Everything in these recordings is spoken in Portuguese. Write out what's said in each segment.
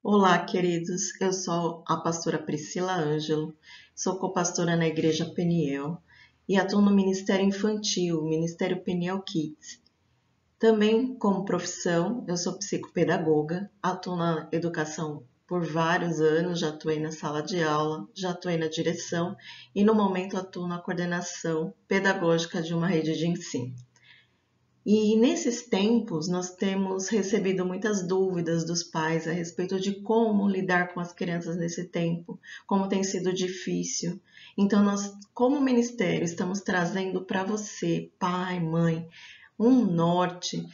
Olá, queridos. Eu sou a pastora Priscila Ângelo, sou copastora na Igreja Peniel e atuo no Ministério Infantil, Ministério Peniel Kids. Também, como profissão, eu sou psicopedagoga, atuo na educação por vários anos, já atuei na sala de aula, já atuei na direção e no momento atuo na coordenação pedagógica de uma rede de ensino. E nesses tempos nós temos recebido muitas dúvidas dos pais a respeito de como lidar com as crianças nesse tempo, como tem sido difícil. Então nós, como ministério, estamos trazendo para você, pai, mãe, um norte,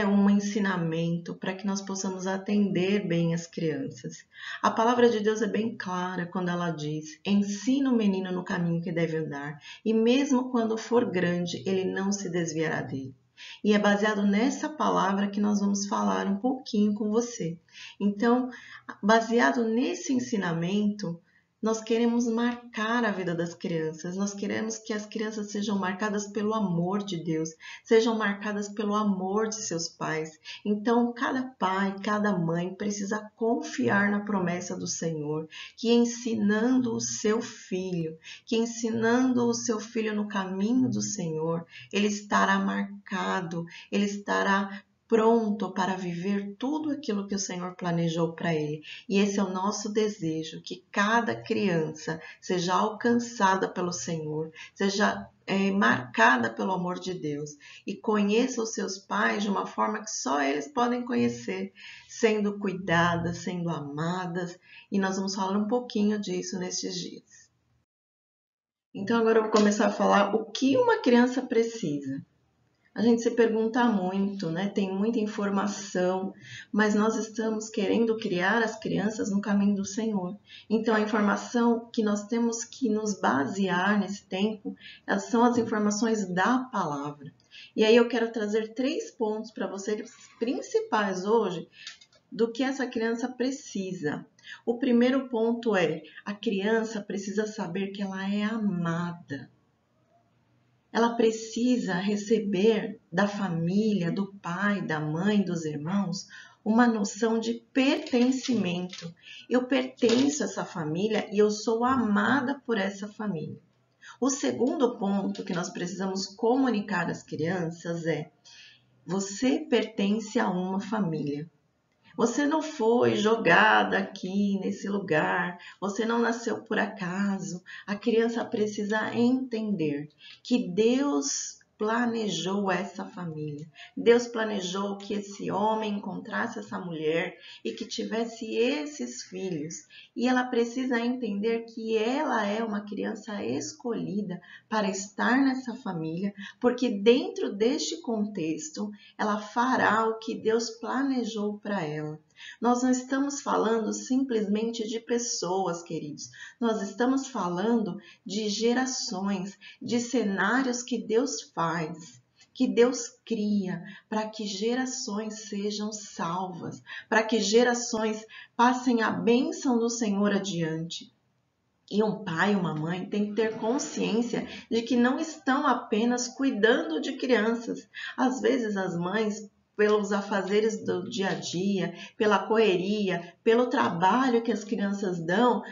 um ensinamento para que nós possamos atender bem as crianças. A palavra de Deus é bem clara quando ela diz: ensina o menino no caminho que deve andar, e mesmo quando for grande, ele não se desviará dele. E é baseado nessa palavra que nós vamos falar um pouquinho com você. Então, baseado nesse ensinamento, nós queremos marcar a vida das crianças, nós queremos que as crianças sejam marcadas pelo amor de Deus, sejam marcadas pelo amor de seus pais. Então, cada pai, cada mãe precisa confiar na promessa do Senhor, que ensinando o seu filho, no caminho do Senhor, ele estará marcado, ele estará pronto para viver tudo aquilo que o Senhor planejou para ele. E esse é o nosso desejo, que cada criança seja alcançada pelo Senhor, seja marcada pelo amor de Deus e conheça os seus pais de uma forma que só eles podem conhecer, sendo cuidadas, sendo amadas, e nós vamos falar um pouquinho disso nestes dias. Então agora eu vou começar a falar o que uma criança precisa. A gente se pergunta muito, né? Tem muita informação, mas nós estamos querendo criar as crianças no caminho do Senhor. Então, a informação que nós temos que nos basear nesse tempo são as informações da palavra. E aí eu quero trazer 3 pontos para vocês principais hoje do que essa criança precisa. O primeiro ponto é: a criança precisa saber que ela é amada. Ela precisa receber da família, do pai, da mãe, dos irmãos, uma noção de pertencimento. Eu pertenço a essa família e eu sou amada por essa família. O segundo ponto que nós precisamos comunicar às crianças é: você pertence a uma família. Você não foi jogada aqui nesse lugar, você não nasceu por acaso. A criança precisa entender que Deus planejou essa família. Deus planejou que esse homem encontrasse essa mulher e que tivesse esses filhos. E ela precisa entender que ela é uma criança escolhida para estar nessa família, porque dentro deste contexto ela fará o que Deus planejou para ela. Nós não estamos falando simplesmente de pessoas, queridos. Nós estamos falando de gerações, de cenários que Deus faz, que Deus cria para que gerações sejam salvas, para que gerações passem a bênção do Senhor adiante. E um pai e uma mãe têm que ter consciência de que não estão apenas cuidando de crianças. Às vezes as mães, pelos afazeres do dia a dia, pela correria, pelo trabalho que as crianças dão,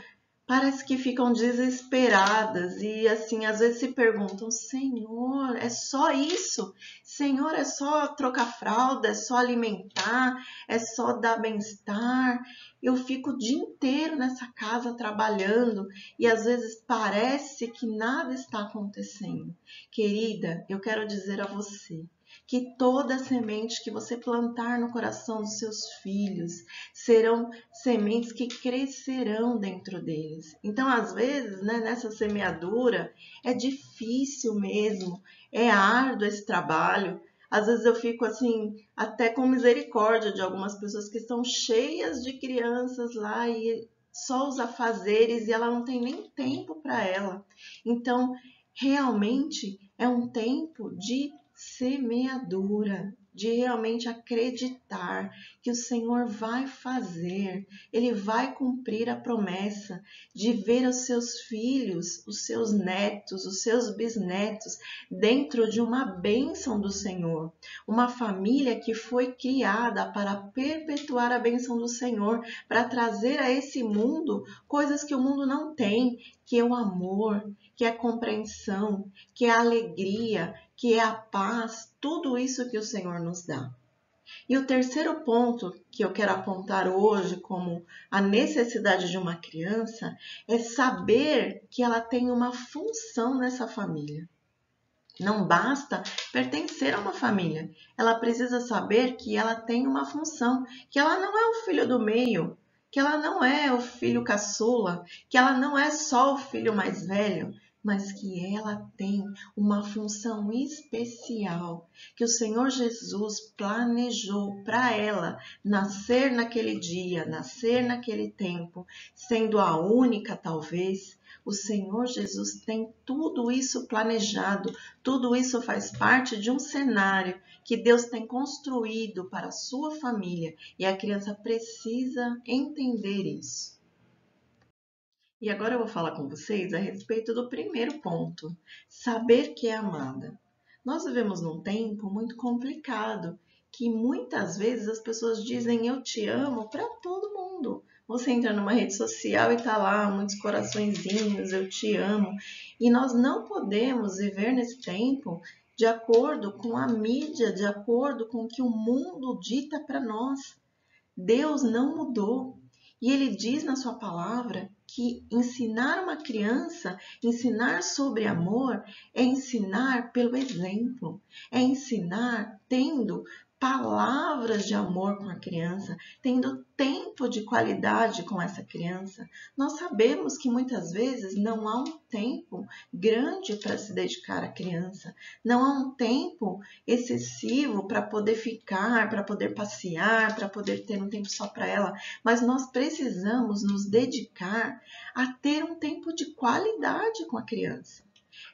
parece que ficam desesperadas e assim, às vezes se perguntam: Senhor, é só isso? Senhor, é só trocar fralda, é só alimentar, é só dar bem-estar? Eu fico o dia inteiro nessa casa trabalhando e às vezes parece que nada está acontecendo. Querida, eu quero dizer a você que toda semente que você plantar no coração dos seus filhos serão sementes que crescerão dentro deles. Então, às vezes, nessa semeadura, é difícil mesmo, é árduo esse trabalho. Às vezes eu fico assim, até com misericórdia de algumas pessoas que estão cheias de crianças lá e só os afazeres e ela não tem nem tempo para ela. Então, realmente é um tempo de semeadura, de realmente acreditar que o Senhor vai fazer, Ele vai cumprir a promessa de ver os seus filhos, os seus netos, os seus bisnetos dentro de uma bênção do Senhor. Uma família que foi criada para perpetuar a bênção do Senhor, para trazer a esse mundo coisas que o mundo não tem, que é o amor, que é a compreensão, que é a alegria, que é a paz, tudo isso que o Senhor nos dá. E o terceiro ponto que eu quero apontar hoje como a necessidade de uma criança é saber que ela tem uma função nessa família. Não basta pertencer a uma família, ela precisa saber que ela tem uma função, que ela não é o filho do meio, que ela não é o filho caçula, que ela não é só o filho mais velho, mas que ela tem uma função especial, que o Senhor Jesus planejou para ela nascer naquele dia, nascer naquele tempo, sendo a única talvez. O Senhor Jesus tem tudo isso planejado, tudo isso faz parte de um cenário que Deus tem construído para a sua família e a criança precisa entender isso. E agora eu vou falar com vocês a respeito do primeiro ponto, saber que é amada. Nós vivemos num tempo muito complicado, que muitas vezes as pessoas dizem eu te amo para todo mundo. Você entra numa rede social e tá lá muitos coraçõezinhos, eu te amo. E nós não podemos viver nesse tempo de acordo com a mídia, de acordo com o que o mundo dita para nós. Deus não mudou. E Ele diz na sua palavra que ensinar uma criança, ensinar sobre amor, é ensinar pelo exemplo, é ensinar tendo palavras de amor com a criança, tendo tempo de qualidade com essa criança. Nós sabemos que muitas vezes não há um tempo grande para se dedicar à criança, não há um tempo excessivo para poder ficar, para poder passear, para poder ter um tempo só para ela, mas nós precisamos nos dedicar a ter um tempo de qualidade com a criança.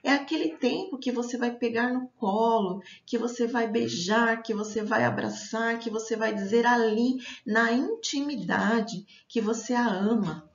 É aquele tempo que você vai pegar no colo, que você vai beijar, que você vai abraçar, que você vai dizer ali na intimidade que você a ama,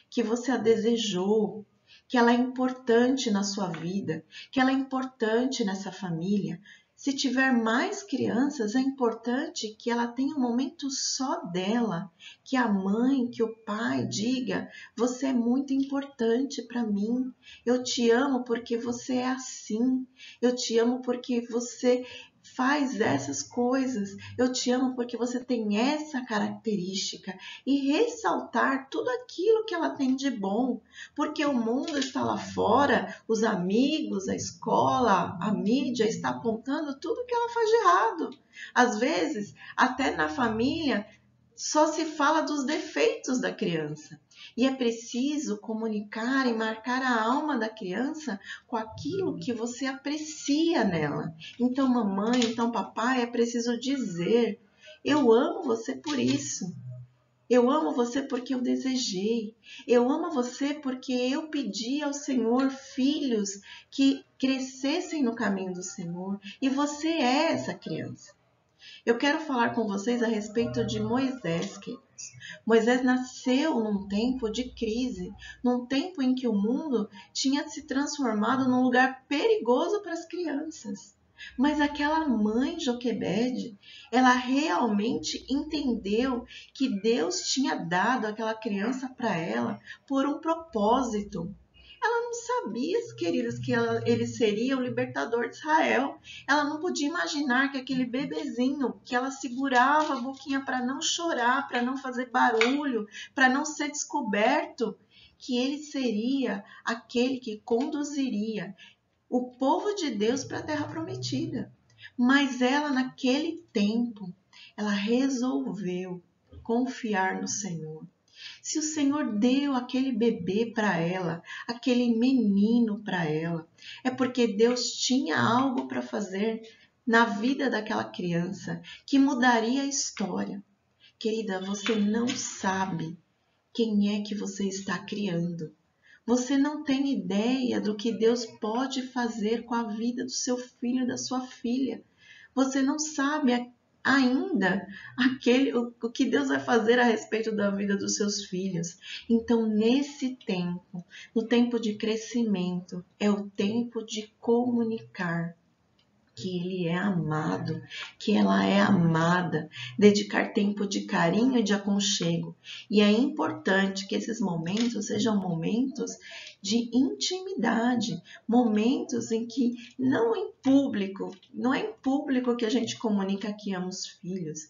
que você a desejou, que ela é importante na sua vida, que ela é importante nessa família. Se tiver mais crianças, é importante que ela tenha um momento só dela, que a mãe, que o pai diga, você é muito importante para mim, eu te amo porque você é assim, eu te amo porque você faz essas coisas, eu te amo porque você tem essa característica, e ressaltar tudo aquilo que ela tem de bom, porque o mundo está lá fora, os amigos, a escola, a mídia está apontando tudo que ela faz de errado. Às vezes, até na família, só se fala dos defeitos da criança. E é preciso comunicar e marcar a alma da criança com aquilo que você aprecia nela. Então, mamãe, então papai, é preciso dizer, eu amo você por isso. Eu amo você porque eu desejei. Eu amo você porque eu pedi ao Senhor filhos que crescessem no caminho do Senhor. E você é essa criança. Eu quero falar com vocês a respeito de Moisés, queridos. Moisés nasceu num tempo de crise, num tempo em que o mundo tinha se transformado num lugar perigoso para as crianças. Mas aquela mãe Joquebede, ela realmente entendeu que Deus tinha dado aquela criança para ela por um propósito. Ela não sabia, queridos, que ele seria o libertador de Israel. Ela não podia imaginar que aquele bebezinho que ela segurava a boquinha para não chorar, para não fazer barulho, para não ser descoberto, que ele seria aquele que conduziria o povo de Deus para a terra prometida. Mas ela, naquele tempo, ela resolveu confiar no Senhor. Se o Senhor deu aquele bebê para ela, aquele menino para ela, é porque Deus tinha algo para fazer na vida daquela criança que mudaria a história. Querida, você não sabe quem é que você está criando. Você não tem ideia do que Deus pode fazer com a vida do seu filho, da sua filha. Você não sabe ainda o que Deus vai fazer a respeito da vida dos seus filhos. Então, nesse tempo, no tempo de crescimento, é o tempo de comunicar que ele é amado, que ela é amada, dedicar tempo de carinho e de aconchego. E é importante que esses momentos sejam momentos de intimidade, momentos em que não em público, não é em público que a gente comunica que ama os filhos,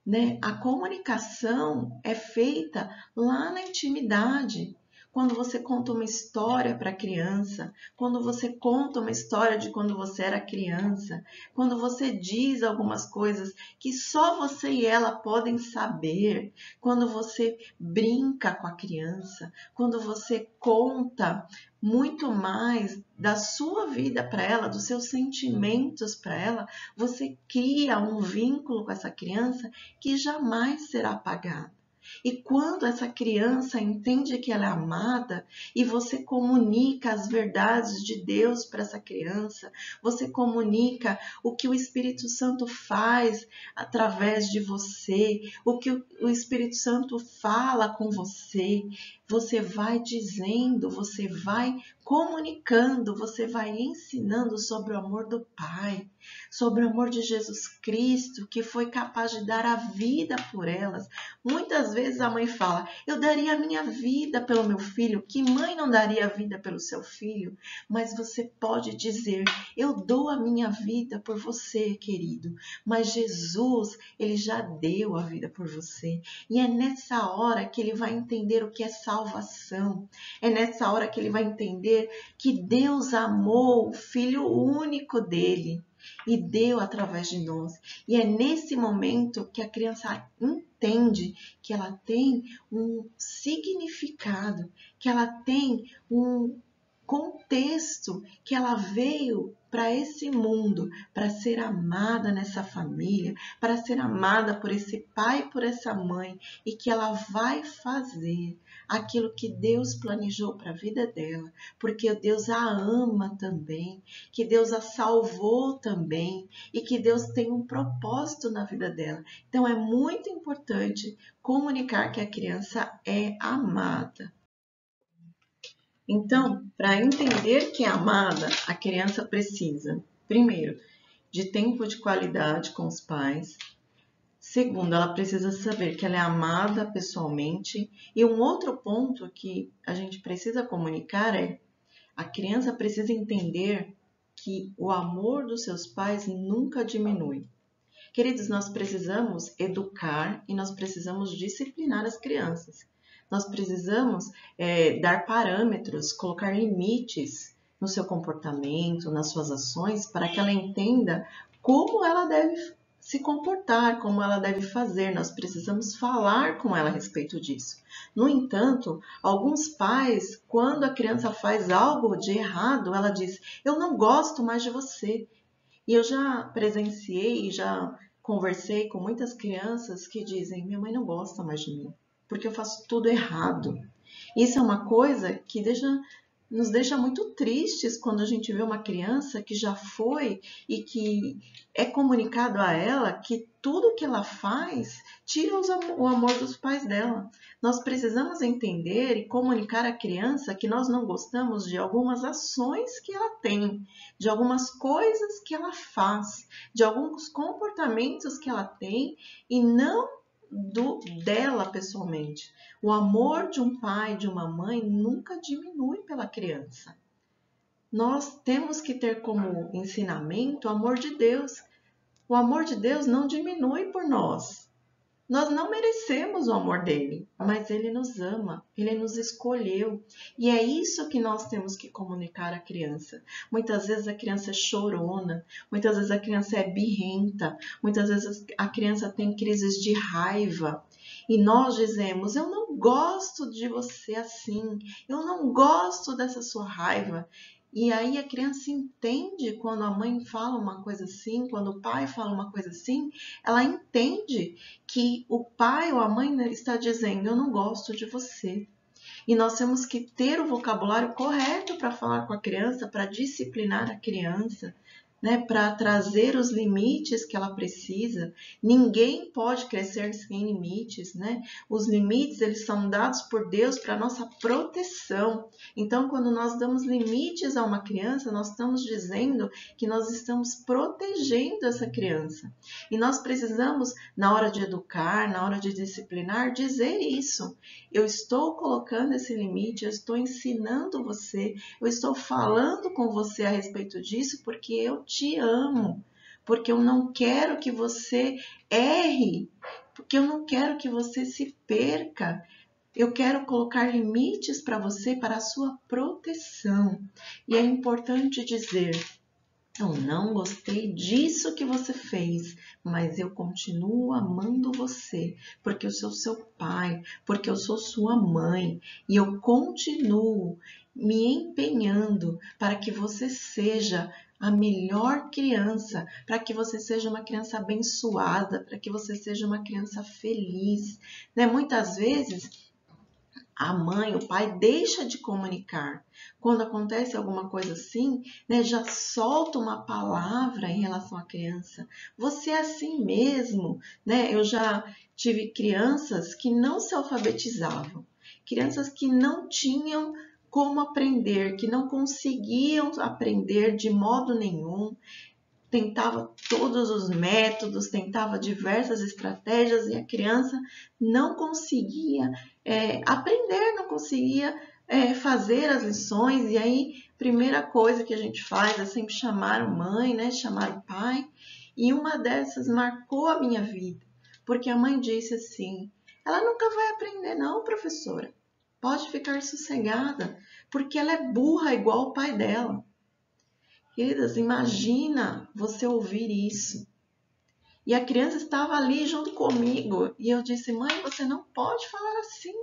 né? A comunicação é feita lá na intimidade. Quando você conta uma história para a criança, quando você conta uma história de quando você era criança, quando você diz algumas coisas que só você e ela podem saber, quando você brinca com a criança, quando você conta muito mais da sua vida para ela, dos seus sentimentos para ela, você cria um vínculo com essa criança que jamais será apagado. E quando essa criança entende que ela é amada e você comunica as verdades de Deus para essa criança, você comunica o que o Espírito Santo faz através de você, o que o Espírito Santo fala com você, você vai dizendo, você vai comunicando, você vai ensinando sobre o amor do Pai, sobre o amor de Jesus Cristo, que foi capaz de dar a vida por elas. Muitas vezes a mãe fala, eu daria a minha vida pelo meu filho. Que mãe não daria a vida pelo seu filho? Mas você pode dizer, eu dou a minha vida por você, querido. Mas Jesus, ele já deu a vida por você. E é nessa hora que ele vai entender o que é salvação. É nessa hora que ele vai entender que Deus amou o Filho único dele e deu através de nós. E é nesse momento que a criança entende que ela tem um significado, que ela tem um contexto, que ela veio para esse mundo, para ser amada nessa família, para ser amada por esse pai e por essa mãe, e que ela vai fazer aquilo que Deus planejou para a vida dela, porque Deus a ama também, que Deus a salvou também e que Deus tem um propósito na vida dela. Então é muito importante comunicar que a criança é amada. Então, para entender que é amada, a criança precisa, primeiro, de tempo de qualidade com os pais. Segundo, ela precisa saber que ela é amada pessoalmente. E um outro ponto que a gente precisa comunicar é a criança precisa entender que o amor dos seus pais nunca diminui. Queridos, nós precisamos educar e nós precisamos disciplinar as crianças. Nós precisamos dar parâmetros, colocar limites no seu comportamento, nas suas ações, para que ela entenda como ela deve se comportar, como ela deve fazer. Nós precisamos falar com ela a respeito disso. No entanto, alguns pais, quando a criança faz algo de errado, ela diz, eu não gosto mais de você. E eu já presenciei, já conversei com muitas crianças que dizem, minha mãe não gosta mais de mim, porque eu faço tudo errado. Isso é uma coisa que nos deixa muito tristes quando a gente vê uma criança que já foi e que é comunicado a ela que tudo que ela faz tira o amor dos pais dela. Nós precisamos entender e comunicar à criança que nós não gostamos de algumas ações que ela tem, de algumas coisas que ela faz, de alguns comportamentos que ela tem e não dela pessoalmente. O amor de um pai, de uma mãe, nunca diminui pela criança. Nós temos que ter como ensinamento o amor de Deus. O amor de Deus não diminui por nós. Nós não merecemos o amor dele, mas ele nos ama, ele nos escolheu. E é isso que nós temos que comunicar à criança. Muitas vezes a criança é chorona, muitas vezes a criança é birrenta, muitas vezes a criança tem crises de raiva. E nós dizemos, eu não gosto de você assim, eu não gosto dessa sua raiva. E aí a criança entende quando a mãe fala uma coisa assim, quando o pai fala uma coisa assim, ela entende que o pai ou a mãe está dizendo, eu não gosto de você. E nós temos que ter o vocabulário correto para falar com a criança, para disciplinar a criança, né, para trazer os limites que ela precisa. Ninguém pode crescer sem limites, né? Os limites, eles são dados por Deus para nossa proteção. Então, quando nós damos limites a uma criança, nós estamos dizendo que nós estamos protegendo essa criança. E nós precisamos, na hora de educar, na hora de disciplinar, dizer isso. Eu estou colocando esse limite, eu estou ensinando você, eu estou falando com você a respeito disso porque eu te amo, porque eu não quero que você erre, porque eu não quero que você se perca. Eu quero colocar limites para você, para a sua proteção. E é importante dizer: eu não gostei disso que você fez, mas eu continuo amando você, porque eu sou seu pai, porque eu sou sua mãe, e eu continuo me empenhando para que você seja a melhor criança, para que você seja uma criança abençoada, para que você seja uma criança feliz, né? Muitas vezes a mãe, o pai deixa de comunicar. Quando acontece alguma coisa assim, né, já solta uma palavra em relação à criança. Você é assim mesmo, né? Eu já tive crianças que não se alfabetizavam, crianças que não tinham como aprender, que não conseguiam aprender de modo nenhum. Tentava todos os métodos, tentava diversas estratégias e a criança não conseguia aprender, não conseguia fazer as lições. E aí, primeira coisa que a gente faz é sempre chamar a mãe, né, chamar o pai. E uma dessas marcou a minha vida, porque a mãe disse assim: ela nunca vai aprender não, professora. Pode ficar sossegada, porque ela é burra igual o pai dela. Queridas, imagina você ouvir isso. E a criança estava ali junto comigo. E eu disse: mãe, você não pode falar assim.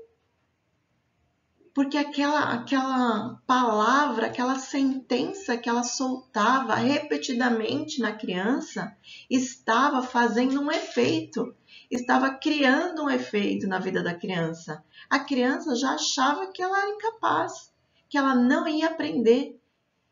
Porque aquela palavra, aquela sentença que ela soltava repetidamente na criança estava fazendo um efeito. Estava criando um efeito na vida da criança. A criança já achava que ela era incapaz, que ela não ia aprender.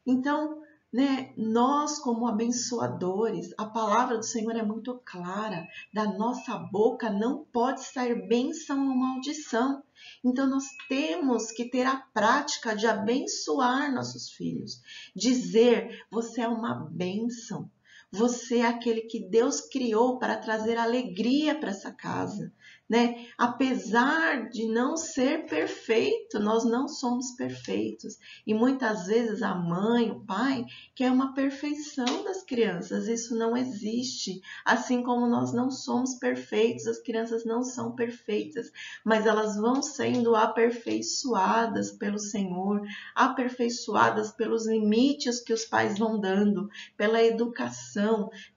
Então, né, nós como abençoadores, a palavra do Senhor é muito clara. Da nossa boca não pode sair bênção ou maldição. Então, nós temos que ter a prática de abençoar nossos filhos. Dizer: você é uma bênção. Você é aquele que Deus criou para trazer alegria para essa casa, né? Apesar de não ser perfeito, nós não somos perfeitos. E muitas vezes a mãe, o pai, quer uma perfeição das crianças. Isso não existe. Assim como nós não somos perfeitos, as crianças não são perfeitas, mas elas vão sendo aperfeiçoadas pelo Senhor, aperfeiçoadas pelos limites que os pais vão dando, pela educação.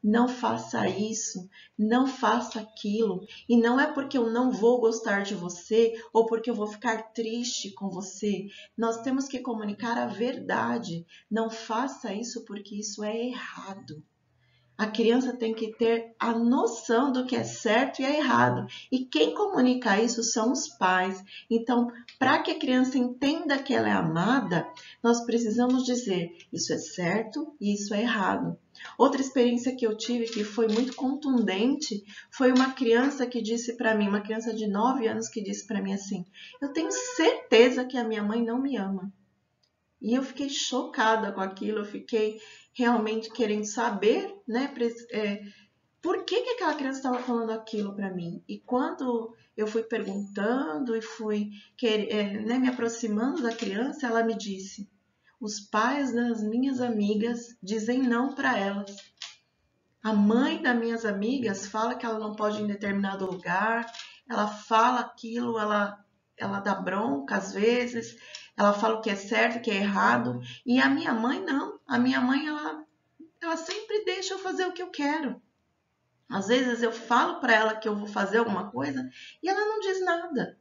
Não faça isso, não faça aquilo. E não é porque eu não vou gostar de você ou porque eu vou ficar triste com você. Nós temos que comunicar a verdade. Não faça isso porque isso é errado. A criança tem que ter a noção do que é certo e é errado. E quem comunica isso são os pais. Então, para que a criança entenda que ela é amada, nós precisamos dizer: isso é certo e isso é errado. Outra experiência que eu tive que foi muito contundente foi uma criança que disse para mim, uma criança de 9 anos que disse para mim assim: eu tenho certeza que a minha mãe não me ama. E eu fiquei chocada com aquilo, eu fiquei realmente querendo saber, né, por que aquela criança estava falando aquilo para mim. E quando eu fui perguntando e fui né, me aproximando da criança, ela me disse: os pais das minhas amigas dizem não para elas. A mãe das minhas amigas fala que ela não pode ir em determinado lugar, ela fala aquilo, ela dá bronca às vezes, ela fala o que é certo, o que é errado, e a minha mãe não. A minha mãe, ela sempre deixa eu fazer o que eu quero. Às vezes eu falo para ela que eu vou fazer alguma coisa e ela não diz nada.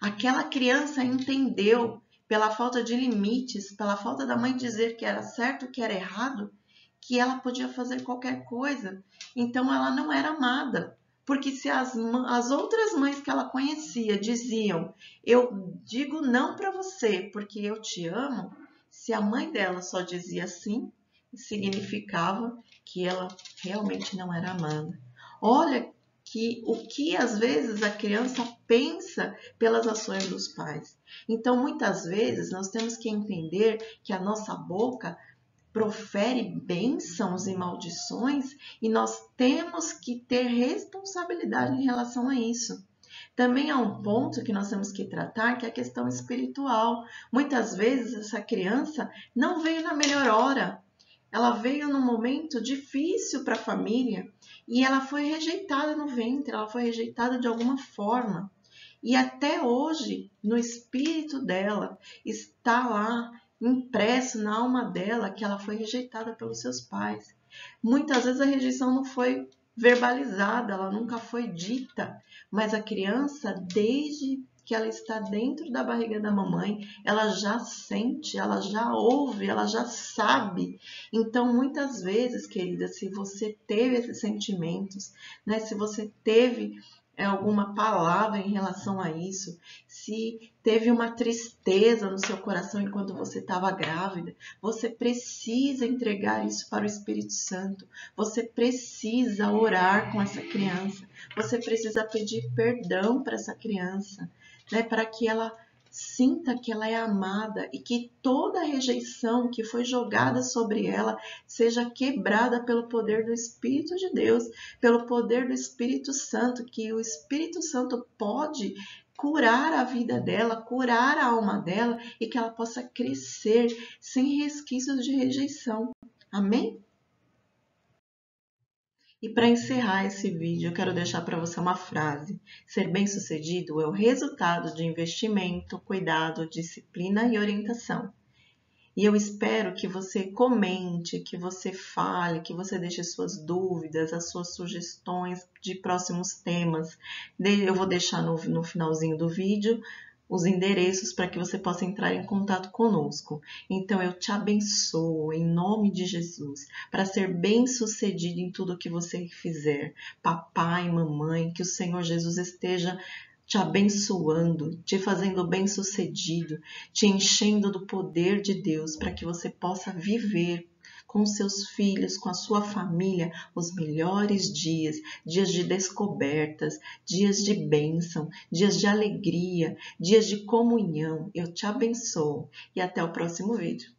Aquela criança entendeu, pela falta de limites, pela falta da mãe dizer que era certo, que era errado, que ela podia fazer qualquer coisa. Então ela não era amada. Porque se as outras mães que ela conhecia diziam: eu digo não para você porque eu te amo, se a mãe dela só dizia sim, significava que ela realmente não era amada. Olha que o que às vezes a criança pensa pelas ações dos pais. Então, muitas vezes, nós temos que entender que a nossa boca profere bênçãos e maldições e nós temos que ter responsabilidade em relação a isso. Também há um ponto que nós temos que tratar, que é a questão espiritual. Muitas vezes essa criança não veio na melhor hora. Ela veio num momento difícil para a família e ela foi rejeitada no ventre, ela foi rejeitada de alguma forma. E até hoje, no espírito dela, está lá impresso na alma dela que ela foi rejeitada pelos seus pais. Muitas vezes a rejeição não foi verbalizada, ela nunca foi dita, mas a criança, desde que ela está dentro da barriga da mamãe, ela já sente, ela já ouve, ela já sabe. Então, muitas vezes, querida, se você teve esses sentimentos, né, se você teve alguma palavra em relação a isso, se teve uma tristeza no seu coração enquanto você estava grávida, você precisa entregar isso para o Espírito Santo. Você precisa orar com essa criança. Você precisa pedir perdão para essa criança, né, para que ela sinta que ela é amada e que toda a rejeição que foi jogada sobre ela seja quebrada pelo poder do Espírito de Deus, pelo poder do Espírito Santo, que o Espírito Santo pode curar a vida dela, curar a alma dela e que ela possa crescer sem resquícios de rejeição. Amém? E para encerrar esse vídeo, eu quero deixar para você uma frase. Ser bem-sucedido é o resultado de investimento, cuidado, disciplina e orientação. E eu espero que você comente, que você fale, que você deixe suas dúvidas, as suas sugestões de próximos temas. Eu vou deixar no finalzinho do vídeo os endereços para que você possa entrar em contato conosco. Então, eu te abençoo em nome de Jesus, para ser bem-sucedido em tudo que você fizer. Papai, mamãe, que o Senhor Jesus esteja te abençoando, te fazendo bem-sucedido, te enchendo do poder de Deus para que você possa viver com seus filhos, com a sua família, os melhores dias, dias de descobertas, dias de bênção, dias de alegria, dias de comunhão. Eu te abençoo e até o próximo vídeo.